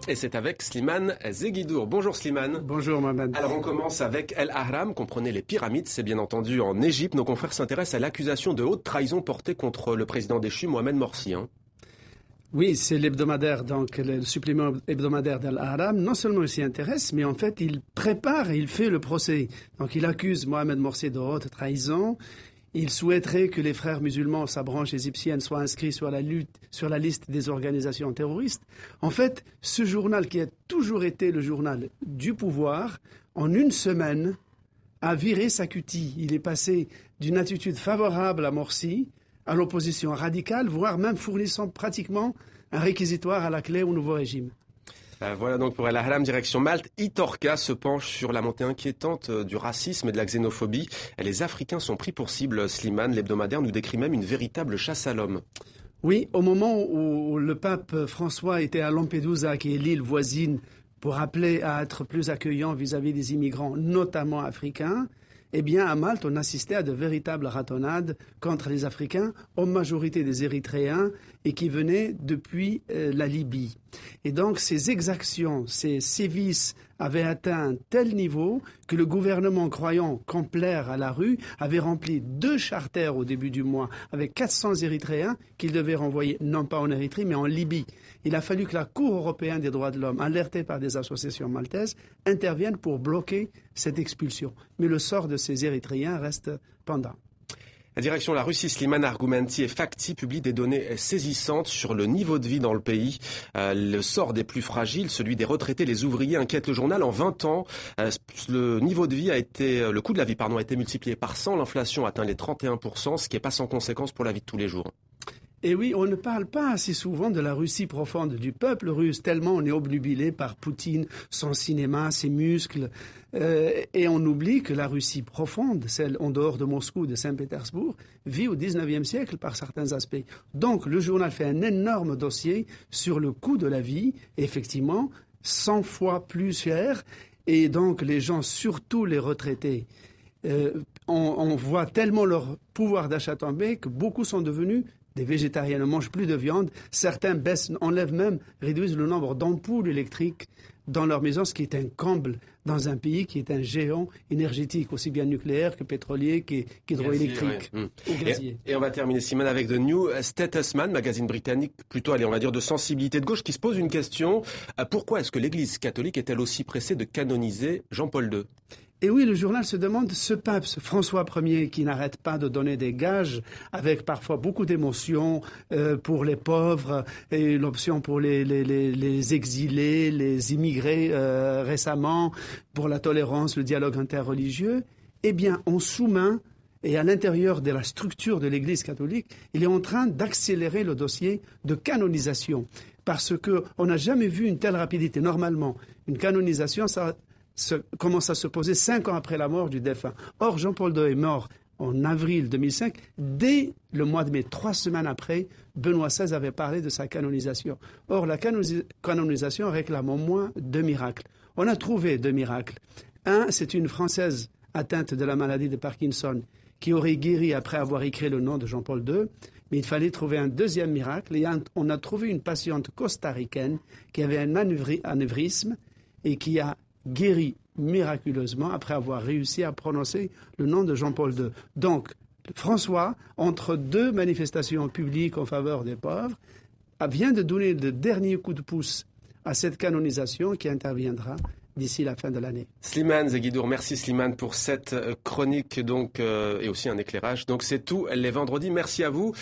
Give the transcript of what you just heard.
Et c'est avec Slimane Zeguidour. Bonjour Slimane. Bonjour Mohamed. Alors on commence avec El Ahram, comprenez les pyramides, c'est bien entendu en Égypte. Nos confrères s'intéressent à l'accusation de haute trahison portée contre le président déchu Mohamed Morsi. Oui, c'est l'hebdomadaire, donc le supplément hebdomadaire d'Al Ahram. Non seulement il s'y intéresse, mais en fait il prépare et il fait le procès. Donc il accuse Mohamed Morsi de haute trahison. Il souhaiterait que les frères musulmans, sa branche égyptienne, soient inscrits sur la liste des organisations terroristes. En fait, ce journal qui a toujours été le journal du pouvoir, en une semaine, a viré sa cutie. Il est passé d'une attitude favorable à Morsi à l'opposition radicale, voire même fournissant pratiquement un réquisitoire à la clé au nouveau régime. Voilà donc pour El Ahram, direction Malte. Itorca se penche sur la montée inquiétante du racisme et de la xénophobie. Les Africains sont pris pour cible. Slimane, l'hebdomadaire, nous décrit même une véritable chasse à l'homme. Oui, au moment où le pape François était à Lampedusa, qui est l'île voisine, pour appeler à être plus accueillant vis-à-vis des immigrants, notamment africains, eh bien, à Malte, on assistait à de véritables ratonnades contre les Africains, en majorité des Érythréens, et qui venaient depuis la Libye. Et donc, ces exactions, ces sévices avaient atteint un tel niveau que le gouvernement, croyant complaire à la rue, avait rempli 2 charters au début du mois avec 400 Érythréens qu'il devait renvoyer, non pas en Érythrée, mais en Libye. Il a fallu que la Cour européenne des droits de l'homme, alertée par des associations maltaises, intervienne pour bloquer cette expulsion. Mais le sort de ces Érythréens reste pendant. La direction de la Russie, Slimane, Argumenti et Facti publie des données saisissantes sur le niveau de vie dans le pays. Le sort des plus fragiles, celui des retraités, les ouvriers, inquiète le journal. En 20 ans, le coût de la vie a été multiplié par 100. L'inflation atteint les 31%, ce qui n'est pas sans conséquence pour la vie de tous les jours. Et oui, on ne parle pas assez souvent de la Russie profonde, du peuple russe, tellement on est obnubilé par Poutine, son cinéma, ses muscles. Et on oublie que la Russie profonde, celle en dehors de Moscou, de Saint-Pétersbourg, vit au 19e siècle par certains aspects. Donc le journal fait un énorme dossier sur le coût de la vie, effectivement, 100 fois plus cher. Et donc les gens, surtout les retraités, on voit tellement leur pouvoir d'achat tomber que beaucoup sont devenus des végétariens, ne mangent plus de viande. Certains réduisent le nombre d'ampoules électriques dans leur maison, ce qui est un comble dans un pays qui est un géant énergétique, aussi bien nucléaire que pétrolier, qu'hydroélectrique ou gazier. Et on va terminer, Simone, avec The New Statesman, magazine britannique, plutôt, on va dire, de sensibilité de gauche, qui se pose une question. Pourquoi est-ce que l'Église catholique est-elle aussi pressée de canoniser Jean-Paul II ? Et oui, le journal se demande, ce pape, François Ier, qui n'arrête pas de donner des gages, avec parfois beaucoup d'émotions pour les pauvres, et l'option pour les exilés, les immigrés récemment, pour la tolérance, le dialogue interreligieux, eh bien, en sous-main, et à l'intérieur de la structure de l'Église catholique, il est en train d'accélérer le dossier de canonisation. Parce qu'on n'a jamais vu une telle rapidité. Normalement, une canonisation, ça commence à se poser 5 ans après la mort du défunt. Or, Jean-Paul II est mort en avril 2005. Dès le mois de mai, 3 semaines après, Benoît XVI avait parlé de sa canonisation. Or, la canonisation réclame au moins 2 miracles. On a trouvé 2 miracles. Un, c'est une Française atteinte de la maladie de Parkinson qui aurait guéri après avoir écrit le nom de Jean-Paul II. Mais il fallait trouver un deuxième miracle. Et on a trouvé une patiente costaricaine qui avait un anévrisme et qui a guéri miraculeusement après avoir réussi à prononcer le nom de Jean-Paul II. Donc, François, entre 2 manifestations publiques en faveur des pauvres, vient de donner le dernier coup de pouce à cette canonisation qui interviendra d'ici la fin de l'année. Slimane Zeguidour, merci Slimane pour cette chronique et aussi un éclairage. Donc c'est tout les vendredis. Merci à vous.